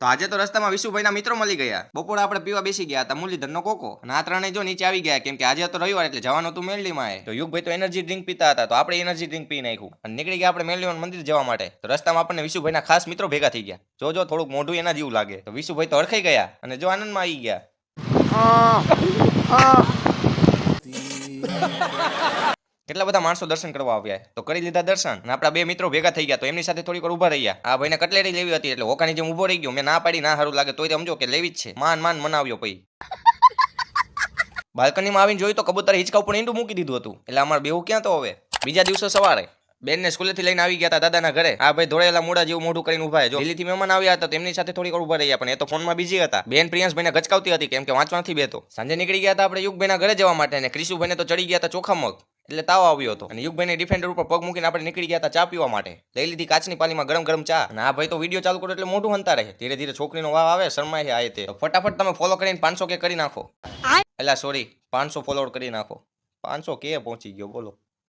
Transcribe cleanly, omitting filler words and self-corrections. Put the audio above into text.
તો આજે તો રસ્તામાં વિશુભાઈના મિત્રો મળી ગયા. બપોરે આપણે પીવા બેસી ગયા હતા મુરલીધરનો કોકો, અને આ ત્રણેય જો નીચે આવી ગયા કેમ કે આજે તો રવિવાર એટલે જવાનું હતું મેલડીમાં. તો યુગભાઈ તો એનર્જી ડ્રિંક પીતા હતા, તો આપણે એનર્જી ડ્રિંક પી નાખ્યું અને નીકળી ગયા આપણે મેલડીમાં મંદિર જવા માટે. તો રસ્તામાં આપણને વિશુભાઈના ખાસ મિત્રો ભેગા થઈ ગયા. જો થોડુંક મોઢું એના જેવું લાગે. તો વિશુભાઈ તો હરખાઈ ગયા અને જો આનંદમાં આવી ગયા. કેટલા બધા માણસો દર્શન કરવા આવ્યા, તો કરી લીધા દર્શન. અને આપણા બે મિત્રો ભેગા થઈ ગયા, તો એમની સાથે થોડીક વાર ઉભા રહ્યા. આ ભાઈને કટલેરી લેવી હતી એટલે હોકાની જેમ ઉભો રહી ગયો. મેં ના પાડી, ના સારું લાગે તોય સમજો કે લેવી જ છે. માન મનાવ્યો. પછી બાલ્કનીમાં આવીને જોયું તો કબૂતર હિંચકા ઉપર ઈંડું મૂકી દીધું હતું. એટલે અમારે બેવું ક્યાં તો હવે. બીજા દિવસે સવારે બેનને સ્કૂલેથી લઈને આવી ગયા હતા દાદાના ઘરે. આ ભાઈ ધોળેલા મોઢા જેવું મોઢું કરીને ઉભા. જો દિલ્હીથી મહેમાન આવ્યા હતા, તેમની સાથે થોડીક વાર ઉભા રહ્યા, પણ એ તો ફોનમાં બીજી હતા. બેન પ્રિયાંશભાઈને ગચકાવતી હતી કેમ કે વાંચવાથી બેતો. સાંજે નીકળી ગયા હતા આપણે યુગભાઈના ઘરે જવા માટે, અને ક્રિશુભાઈને તો ચડી ગયા હતા ચોખા મગ, એટલે તાવ આવ્યો હતો. અને યુગભાઈને ડિફેન્ડર ઉપર પગ મૂકીને આપણે નીકળી ગયા હતા ચા પીવા માટે. લઈ લીધી કાચની પાલીમાં ગરમ ગરમ ચા. અને આ ભાઈ તો વિડીયો ચાલુ કરો એટલે મોઢું હંતા રહે. ધીરે ધીરે છોકરીનો વાવ આવે, શરમાય આ તે. ફટાફટ તમે ફોલો કરીને 500 કે કરી નાખો. એટલે સોરી 500 ફોલોવર કરી નાખો. 500 કે પહોંચી ગયો બોલો.